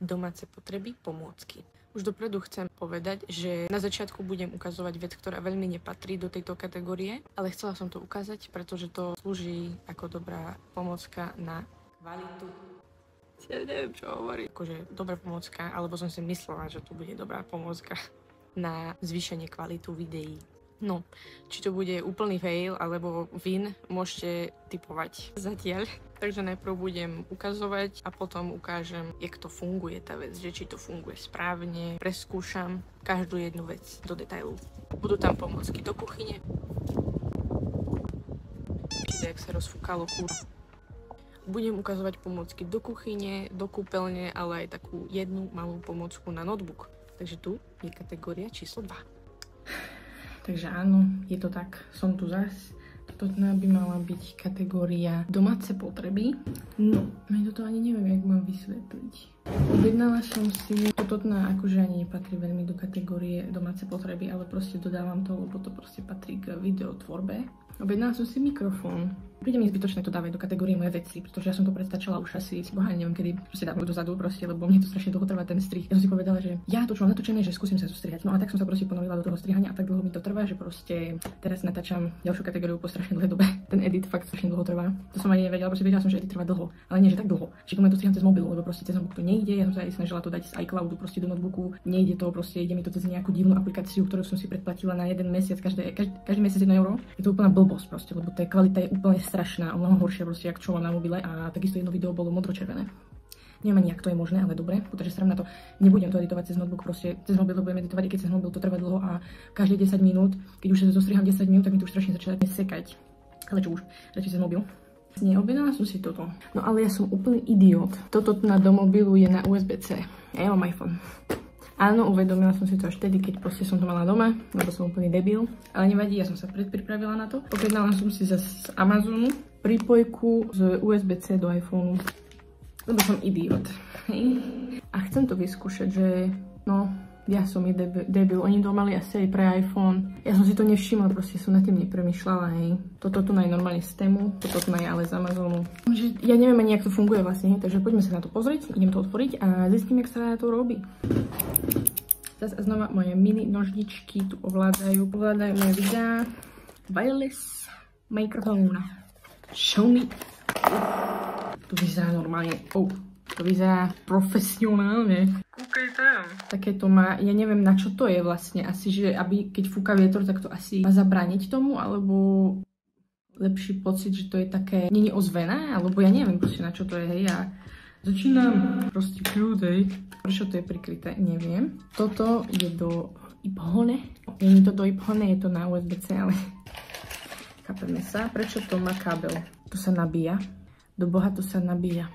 domáce potreby, pomôcky. Už dopredu chcem povedať, že na začiatku budem ukazovať vec, ktorá veľmi nepatrí do tejto kategórie, ale chcela som to ukázať, pretože to slúži ako dobrá pomôcka na kvalitu. Ja neviem, čo hovorím. Akože dobrá pomôcka, alebo som si myslela, že to bude dobrá pomôcka na zvýšenie kvalitu videí. No, či to bude úplný fail alebo win, môžete tipovať zatiaľ. Takže najprv budem ukazovať a potom ukážem, jak to funguje tá vec, že či to funguje správne. Preskúšam každú jednu vec do detailu. Budú tam pomôcky do kuchyne. Jak sa rozfúkalo kúra. Budem ukazovať pomôcky do kuchyne, do kúpeľne, ale aj takú jednu malú pomôcku na notebook. Takže tu je kategória číslo 2. Takže áno, je to tak, som tu zas. Toto by mala byť kategória domáce potreby. No, ja toto ani neviem, jak mám vysvetliť. Objednala som si, toto akože ani nepatrí veľmi do kategórie domáce potreby, ale proste dodávam to, lebo to proste patrí k videotvorbe. Objednala som si mikrofón. Príde mi zbytočné to dávať do kategórie moje veci, pretože ja som to predstačala už asi, boha, neviem kedy, proste dávno dozadu proste, lebo mne to strašne dlho trvá ten strih. Ja som si povedala, že ja to, čo mám natočené, že skúsim sa zostrihať. No a tak som sa proste ponorila do toho strihania a tak dlho mi to trvá, že proste teraz natáčam ďalšiu kategóriu po strašne dlhej dobe. Ten edit fakt strašne dlho trvá. To som ani nevedela, proste vedela som, že edit trvá dlho, ale nie že tak dlho. Že to striham cez mobil, lebo proste cez notebook to nejde. Ja som sa aj snažila to dať z iCloudu proste do notebooku. Nejde to, proste ide mi to cez nejakú divnú aplikáciu, ktorú som si predplatila na jeden mesiac, každý mesiac 1 euro. Je to úplná blbosť proste, lebo tá kvalita je úplne strašná, proste, jak čo mám na mobile a takisto jedno video bolo modročervené. Neviem ani, jak to je možné, ale dobre, pretože sa na to nebudem to editovať cez notebook, proste cez mobil to budem editovať, i keď cez mobil to trvá dlho a každých 10 minút, keď už sa zostriham 10 minút, tak mi to už strašne začína sekať. Ale čo už, radšej cez mobil. Neobjednala som si toto. No ale ja som úplný idiot. Toto na do mobilu je na USB-C. Ja mám iPhone. Áno, uvedomila som si to až vtedy, keď proste som to mala doma, lebo som úplný debil. Ale nevadí, ja som sa predpripravila na to. Objednala som si zase z Amazonu prípojku z USB-C do iPhoneu, lebo som idiot. Hej. A chcem to vyskúšať, že no, ja som debil. Oni to mali asi aj pre iPhone. Ja som si to nevšimla, proste som nad tým nepremýšľala, hej. Toto tu normálne z Temu, toto tu ale z Amazonu. Ja neviem ani, jak to funguje vlastne, hej, takže poďme sa na to pozrieť, idem to otvoriť a zistím, jak sa to robí. Zase znova moje mini nožničky tu ovládajú moje videá. Wireless microphone. Show me. To vyzerá normálne. To vyzerá profesionálne. Kúkaj tam. Takéto má, ja neviem na čo to je vlastne. Asi, že aby keď fúka vietor, tak to asi má zabrániť tomu, alebo lepší pocit, že to je také, nie je ozvené, alebo ja neviem proste na čo to je, hej. Ja začínam proste kľudej. Prečo to je prikryté, neviem. Toto je do iPhone. Nie je to do iPhone, je to na USB-C, ale chápeme sa. Prečo to má kábel? To sa nabíja. Do boha to sa nabíja.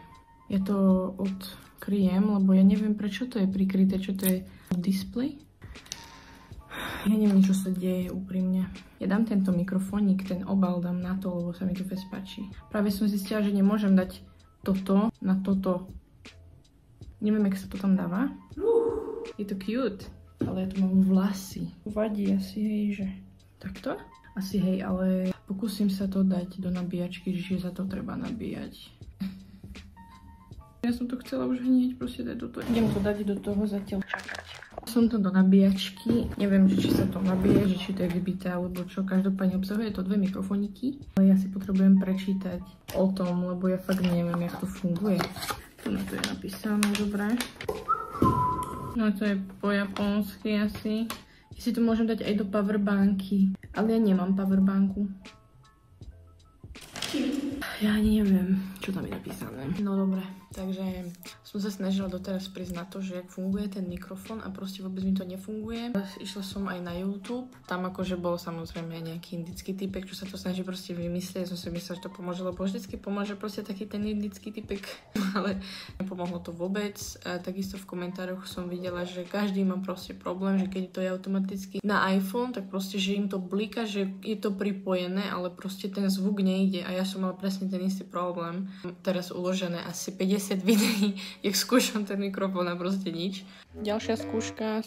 Ja to odkryjem, lebo ja neviem, prečo to je prikryté, čo to je display. Ja neviem, čo sa deje úprimne. Ja dám tento mikrofónik, ten obal dám na to, lebo sa mi to fest páči. Práve som zistila, že nemôžem dať toto na toto. Neviem, jak sa to tam dáva. Je to cute, ale ja tu mám vlasy. Vadí asi, hej, že takto? Asi hej, ale pokúsim sa to dať do nabíjačky, že sa to treba nabíjať. Ja som to chcela už hneď, proste dať do toho. Idem to dať do toho zatiaľ čakať. Som to do nabíjačky, neviem, či sa to nabíje, že či to je vybité alebo čo. Každopádne obsahuje to 2 mikrofóniky. Ale ja si potrebujem prečítať o tom, lebo ja fakt neviem, jak to funguje. Tu na to je napísané, dobre. No to je po japonsky asi. Ja si to môžem dať aj do powerbanky, ale ja nemám powerbanku. Ja ani neviem, čo tam je napísané. No dobre, takže som sa snažila doteraz prísť na to, že jak funguje ten mikrofón a proste vôbec mi to nefunguje. Išla som aj na YouTube, tam akože bol samozrejme nejaký indický typek, čo sa to snaží proste vymyslieť. Ja som si myslela, že to pomôže, lebo vždycky pomôže proste taký ten indický typek, ale nepomohlo to vôbec. A takisto v komentároch som videla, že každý má proste problém, že keď to je automaticky na iPhone, tak proste, že im to blíka, že je to pripojené, ale proste ten zvuk nejde a ja som mala presne ten istý problém. Teraz uložené asi 50 50 videí, jak skúšam ten mikrofón a proste nič. Ďalšia skúška.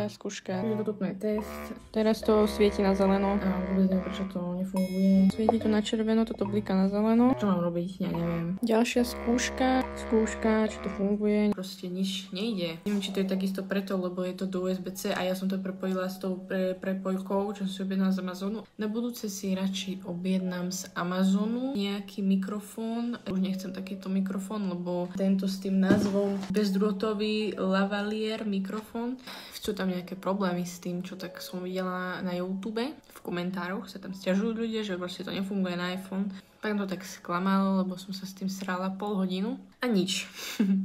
Je to tupný test. Teraz to svieti na zeleno. A vôbec neviem, prečo to nefunguje. Svieti to na červeno, toto blíka na zeleno. Čo mám robiť? Ja neviem. Ďalšia skúška, či to funguje. Proste nič nejde. Neviem, či to je takisto preto, lebo je to do USB-C a ja som to prepojila s tou prepojkou, čo som si objednala z Amazonu. Na budúce si radšej objednám z Amazonu nejaký mikrofón. Už nechcem takýto mikrofón, lebo tento s tým názvom bezdrôtový lavalier mikrofón. Sú tam nejaké problémy s tým, čo tak som videla na YouTube. V komentároch sa tam sťažujú ľudia, že proste to nefunguje na iPhone. Tak to tak sklamalo, lebo som sa s tým srala pol hodinu a nič.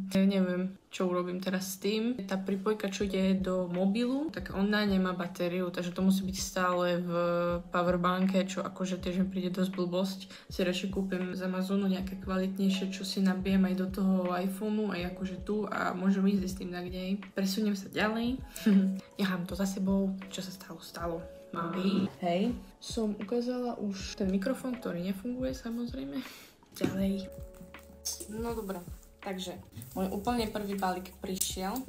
Neviem, čo urobím teraz s tým. Tá pripojka, čo ide do mobilu, tak ona nemá batériu, takže to musí byť stále v powerbanke, čo akože tiež mi príde dosť blbosť. Si radšej kúpim z Amazonu nejaké kvalitnejšie, čo si nabijem aj do toho iPhoneu, aj akože tu a môžem ísť s tým nakdej. Presuniem sa ďalej. Nechám to za sebou. Čo sa stalo. Mami. Hej. Som ukázala už ten mikrofón, ktorý nefunguje, samozrejme. Ďalej. No dobré. Takže, môj úplne prvý balík prišiel.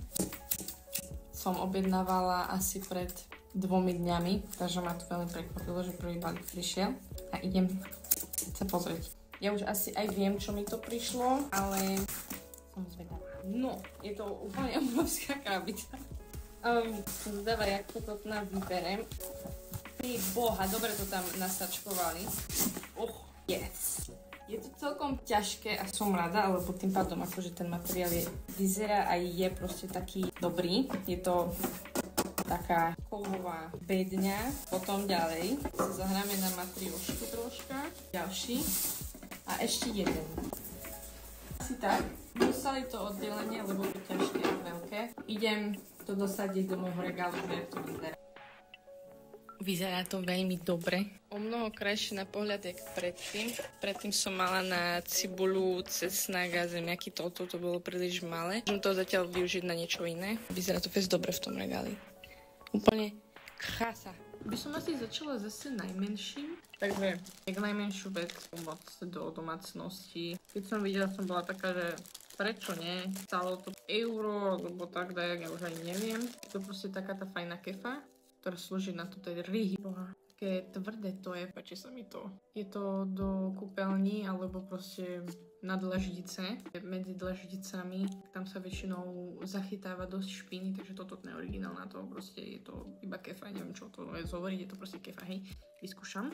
Som objednávala asi pred 2 dňami, takže ma to veľmi prekvapilo, že prvý balík prišiel. A idem sa pozrieť. Ja už asi aj viem, čo mi to prišlo, ale som zvedavá. No, je to úplne obrovská krabica. Som zvedavá, jak to vyberem. Pri boha, dobre to tam nasačkovali. Yes. Je to celkom ťažké a som rada, lebo tým pádom akože ten materiál vyzerá a je proste taký dobrý. Je to taká kovová bedňa. Potom ďalej sa zahráme na matriošku troška. Ďalší. A ešte jeden. Asi tak. Dostali to oddelenie, lebo je ťažké a veľké. Idem to dosadiť do môjho regálu, že to vyzerá. Vyzerá to veľmi dobre. O mnoho krajšie na pohľad, jak predtým. Predtým som mala na cibuľu, cesnak a zemiaky. Toto bolo príliš malé. Môžem to zatiaľ využiť na niečo iné. Vyzerá to fest dobre v tom regáli. Úplne krása. By som asi začala zase najmenším. Takže jak najmenšiu vec pomoc do domácnosti. Keď som videla, som bola taká, že prečo nie? Stálo to euro, alebo tak dajak, ja už ani neviem. Je to proste taká tá fajná kefa, ktorá slúži na toto ryhy. Také tvrdé to je, páči sa mi to. Je to do kúpeľní, alebo proste na dlaždice. Medzi dlaždicami, tam sa väčšinou zachytáva dosť špiny, takže toto je originál na to. Proste je to iba kefa, neviem čo to je zhovoriť, je to proste kefa, hej. Vyskúšam.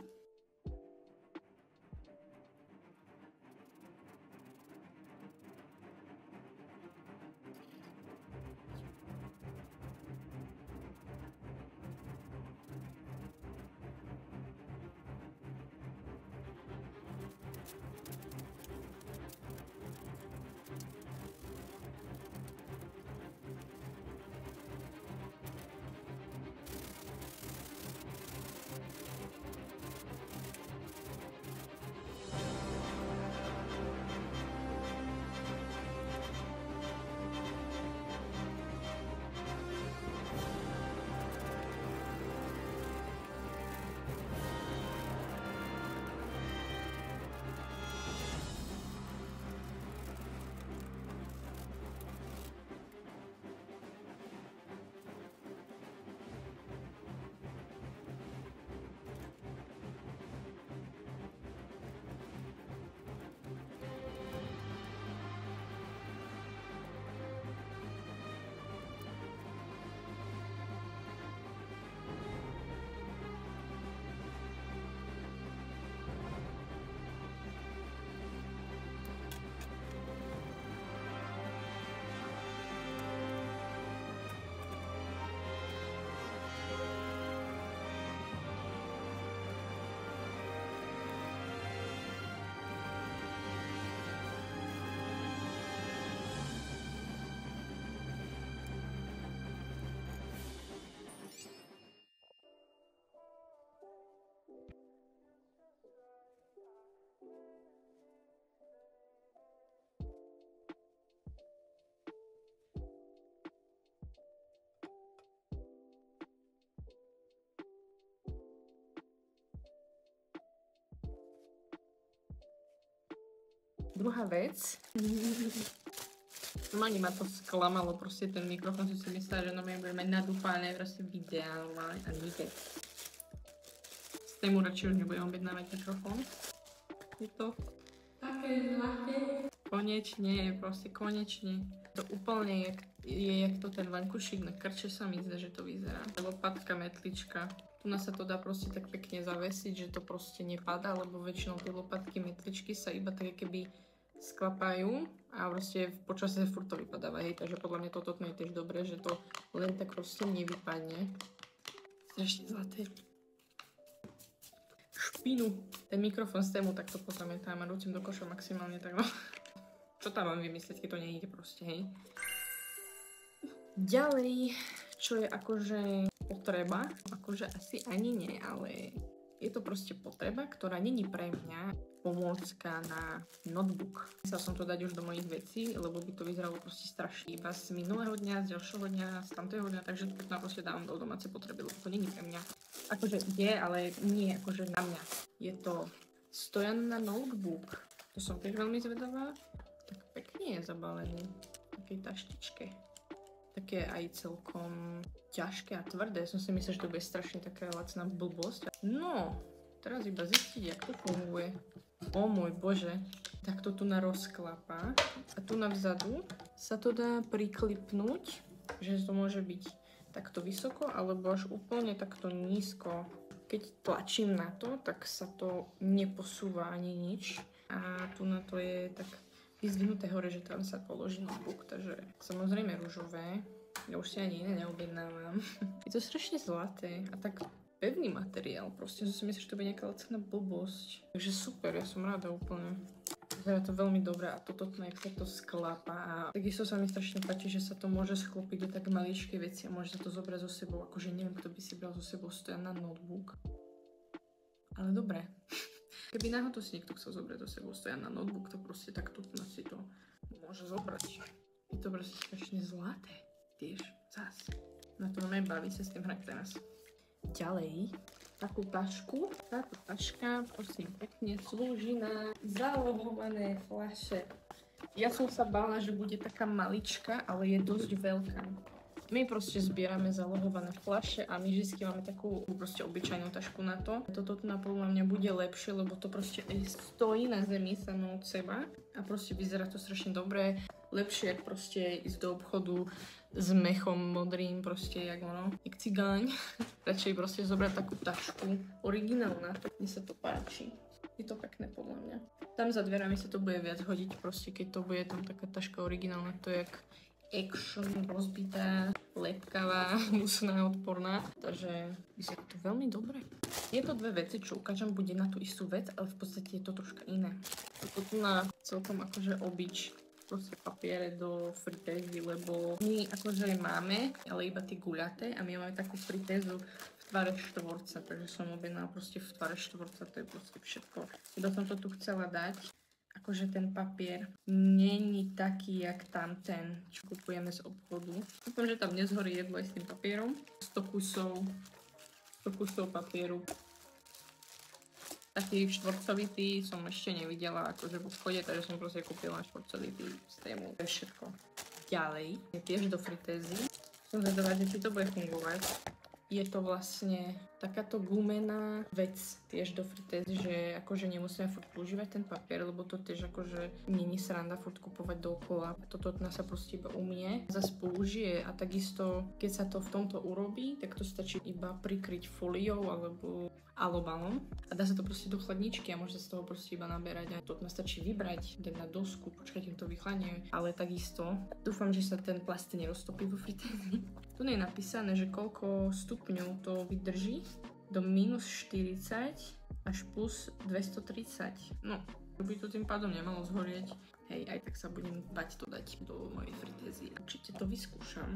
Druhá vec. Normálne ma to sklamalo, proste ten mikrofón, som si myslela, že normálne budeme nadúpané proste videá normálne a nikde. Z tému radšej už nebudem objednávať mikrofón. Je to také zlaté. Konečne, proste konečne. To úplne je jak to ten vankušik na krče sa mi zdá, že to vyzerá. Lopatka, metlička. Tu nás sa to dá proste tak pekne zavesiť, že to proste nepadá, lebo väčšinou tie lopatky, metličky sa iba tak keby sklapajú a proste počasie furt to vypadáva, hej, takže podľa mňa toto je tiež dobré, že to len tak proste nevypadne. Strašne zlaté. Špinu. Ten mikrofón z tému takto pozametám a rúcim do koša maximálne tak no. Čo tam mám vymyslieť, keď to nejde proste, hej. Ďalej, čo je akože potreba, akože asi ani nie, ale je to proste potreba, ktorá není pre mňa pomôcka na notebook. Chcel som to dať už do mojich vecí, lebo by to vyzeralo proste strašne iba z minulého dňa, z ďalšieho dňa, z tamtého dňa, takže to na proste dávam do domácej potreby, lebo to není pre mňa. Akože je, ale nie akože na mňa. Je to stojan na notebook. To som tiež veľmi zvedavá. Tak pekne je zabalený v takej taštičke. Také aj celkom ťažké a tvrdé. Som si myslel, že to bude strašne taká lacná blbosť. No, teraz iba zistiť, jak to funguje. O môj bože. Tak to tu na rozklapa. A tu navzadu sa to dá priklipnúť, že to môže byť takto vysoko, alebo až úplne takto nízko. Keď tlačím na to, tak sa to neposúva ani nič. A tu na to je tak vyzdvihnuté hore, že tam sa položí notebook, takže samozrejme ružové. Ja už si ani iné neobjednávam. Je to strašne zlaté a tak pevný materiál, proste som si myslel, že to bude nejaká lacná blbosť. Takže super, ja som rada úplne. Vyzerá to veľmi dobré a toto jak sa to sklápa a takisto sa mi strašne páči, že sa to môže sklopiť do tak maličké veci a môže sa to zobrať so sebou, akože neviem, kto by si bral so sebou stojan na notebook. Ale dobre. Keby náhodou si niekto chcel zobrať do sebou stojan na notebook, to proste tak tu si to môže zobrať. Je to proste strašne zlaté. Tiež, zás. Na to mňa baví sa s tým hrať teraz. Ďalej, takú tašku. Táto taška, prosím, pekne slúži na zálohované fľaše. Ja som sa bála, že bude taká malička, ale je dosť veľká. My proste zbierame zálohované fľaše a my vždy máme takú proste obyčajnú tašku na to. Toto tu na podľa mňa bude lepšie, lebo to proste stojí na zemi samo od seba a proste vyzerá to strašne dobré. Lepšie, ako proste ísť do obchodu s mechom modrým, proste jak ono, jak cigáň. Radšej proste zobrať takú tašku, originál na to, mne sa to páči. Je to pekné podľa mňa. Tam za dverami sa to bude viac hodiť, proste keď to bude tam taká taška originálna, to je jak action, rozbitá, lepkavá, musná, odporná. Takže vyzerá to veľmi dobre. Je to dve veci, čo ukážem, bude na tú istú vec, ale v podstate je to troška iné. Toto tu na celkom akože obič proste papiere do fritézy, lebo my akože máme, ale iba tie guľaté a my máme takú fritézu v tvare štvorca, takže som objednala proste v tvare štvorca, to je proste všetko. Iba som to tu chcela dať. Akože ten papier není taký, jak tam ten, čo kupujeme z obchodu. Dúfam, že tam nezhorí jedlo aj s tým papierom. 100 kusov papieru. Taký štvorcovitý som ešte nevidela akože v obchode, takže som proste kúpila štvorcovitý z tému. To je všetko. Ďalej je tiež do fritézy. Som zvedavá, že či to bude fungovať. Je to vlastne takáto gumená vec tiež do fritézy, že akože nemusíme furt používať ten papier, lebo to tiež akože není sranda furt kupovať dookola. Toto sa proste iba umie, zase použije a takisto keď sa to v tomto urobí, tak to stačí iba prikryť fóliou alebo alobanom a dá sa to proste do chladničky a môže sa z toho proste iba naberať a to stačí vybrať, dať na dosku, počkať, kým to vychladne, ale takisto dúfam, že sa ten plast neroztopí vo fritézi. Tu je napísané, že koľko stupňov to vydrží, do minus 40 až plus 230. No, by to tým pádom nemalo zhorieť. Hej, aj tak sa budem bať to dať do mojej fritézy. Určite to vyskúšam.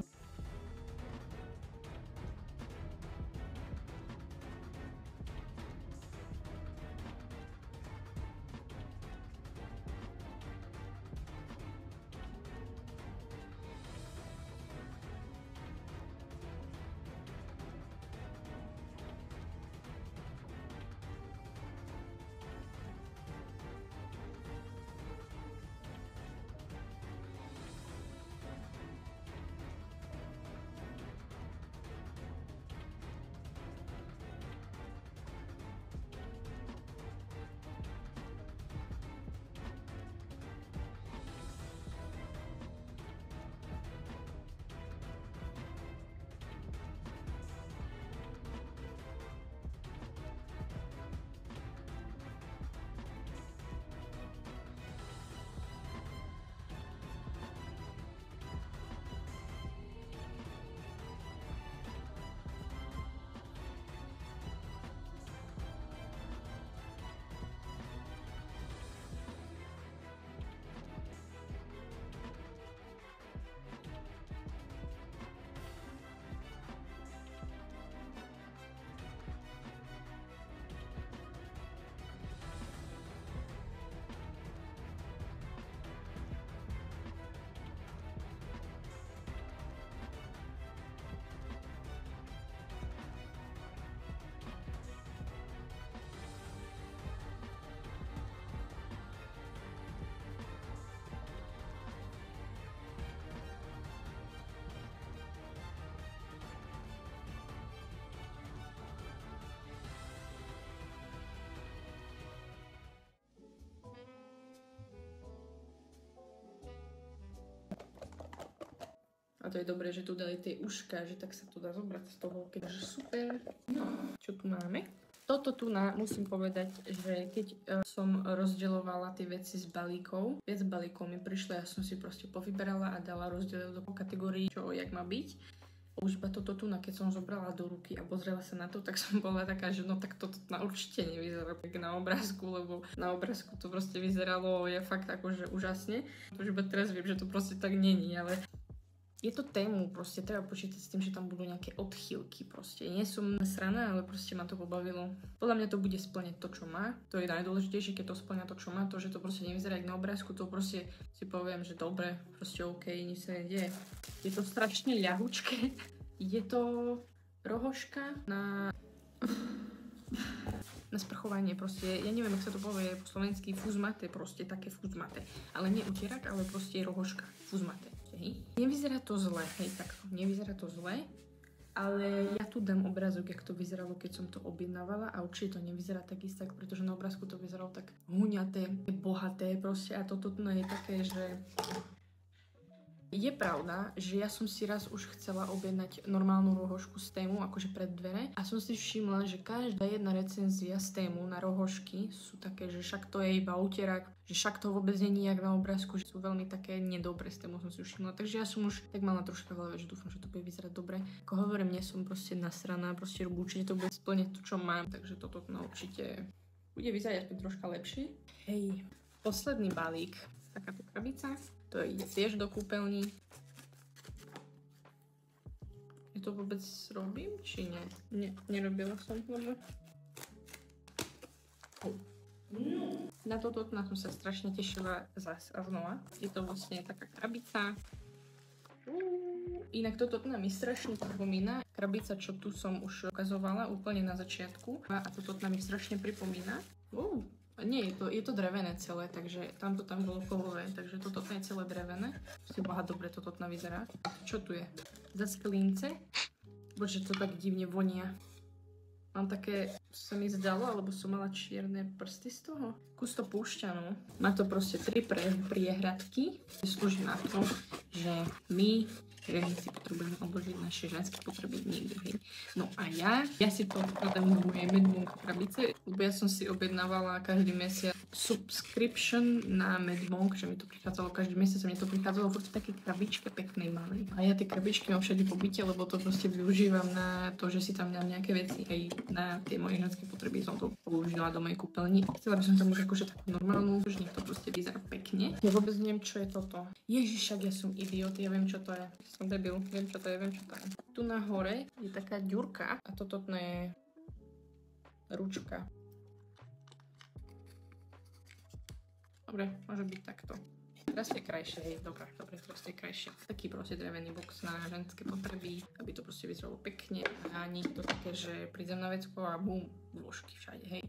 A to je dobré, že tu dali tie uška, že tak sa to dá zobrať z toho, keďže super. No, čo tu máme? Toto tu musím povedať, že keď som rozdeľovala tie veci z balíkov, viac balíkov mi prišlo, ja som si proste povyberala a dala rozdiel do kategórií, čo jak má byť. Už iba toto tu, keď som zobrala do ruky a pozrela sa na to, tak som bola taká, že no tak toto určite nevyzerá tak na obrázku, lebo na obrázku to proste vyzeralo fakt akože úžasne. Už iba teraz viem, že to proste tak není, ale je to tému, proste treba počítať s tým, že tam budú nejaké odchýlky proste. Nie som nasraná, ale proste ma to pobavilo. Podľa mňa to bude splňať to, čo má. To je najdôležitejšie, keď to splňa to, čo má. To, že to proste nevyzerá jak na obrázku, to proste si poviem, že dobre, proste OK, nič sa nedieje. Je to strašne ľahučké. Je to rohožka na sprchovanie proste. Ja neviem, ak sa to povie po slovensky, fuzmate, proste také fuzmate. Ale nie utierak, ale proste rohožka, fuzmate. Hej. Nevyzerá to zle, hej, takto. Nevyzerá to zle, ale ja tu dám obrázok, jak to vyzeralo, keď som to objednávala a určite to nevyzerá tak isto, pretože na obrázku to vyzeralo tak huňaté, bohaté proste a toto je také, že je pravda, že ja som si raz už chcela objednať normálnu rohožku z Tému, akože pred dvere a som si všimla, že každá jedna recenzia z Tému na rohožky sú také, že však to je iba utierak, že však to vôbec nie je jak na obrázku, že sú veľmi také nedobré z Tému, som si všimla. Takže ja som už tak mala troška v hlave, že dúfam, že to bude vyzerať dobre. Ako hovorím, nie som proste nasraná, proste určite to bude splňať to, čo mám, takže toto určite bude vyzerať aspoň troška lepšie. Hej, posledný balík, takáto krabica. To ide tiež do kúpeľní. Ja to vôbec robím, či nie? Nie, nerobila som, lebo... Na toto som sa strašne tešila zase a znova. Je to vlastne taká krabica. Inak toto mi strašne pripomína. Krabica, čo tu som už ukazovala úplne na začiatku. A toto mi strašne pripomína. Nie, je to drevené celé, takže tamto tam bolo kovové, takže toto je celé drevené. Si boha, dobre toto vyzerá. Čo tu je? Za sklince? Bože, to tak divne vonia. Mám také, sa mi zdalo, alebo som mala čierne prsty z toho. Kus to púšťa, no. Má to proste 3 priehradky. Slúži na to, že my ženy si potrebujeme obložiť naše ženské potreby niekde, hej. No a ja si to vkladám do mojej Medmonk krabice, lebo ja som si objednávala každý mesiac subscription na Medmonk, že mi to prichádzalo každý mesiac a mne to prichádzalo v také krabičke peknej malej. A ja tie krabičky mám všade po byte, lebo to proste využívam na to, že si tam dám nejaké veci, aj na tie moje ženské potreby som to použila do mojej kúpeľni. Chcela by som tam už akože takú normálnu, že nech to proste vyzerá pekne. Ja vôbec neviem, čo je toto. Ježiš, však ja som idiot, ja viem, čo to je. Som debil, viem, čo to je. Tu na hore je taká ďurka a toto je ručka. Dobre, môže byť takto. Teraz je krajšie, hej, dobre, teraz je krajšie. Taký proste drevený box na ženské potreby, aby to proste vyzeralo pekne. A nie to také, že prídem na vecko a bum, vložky všade, hej.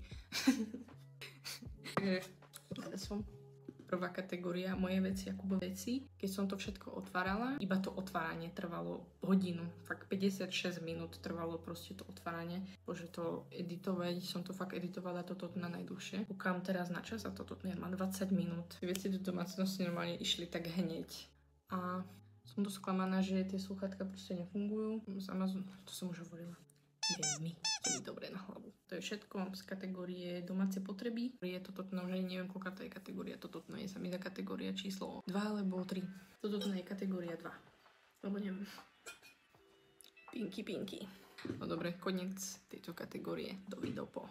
Takže som prvá kategória moje veci, ako boli veci. Keď som to všetko otvárala, iba to otváranie trvalo hodinu. Fakt 56 minút trvalo proste to otváranie. Bože, to editovať, som to fakt editovala toto na najdlhšie. Kúkam teraz na čas a toto má 20 minút. Veci do domácnosti normálne išli tak hneď. A som to sklamaná, že tie slúchatka proste nefungujú. Z Amazonu, to som už hovorila. Je mi dobre na hlavu. To je všetko z kategórie domáce potreby. Je to toto, že neviem, koľká to je kategória. Toto je sa mi za kategória číslo 2 alebo 3. Toto je kategória 2. Lebo neviem. Pinky. No dobre, koniec tejto kategórie. Dovidopo.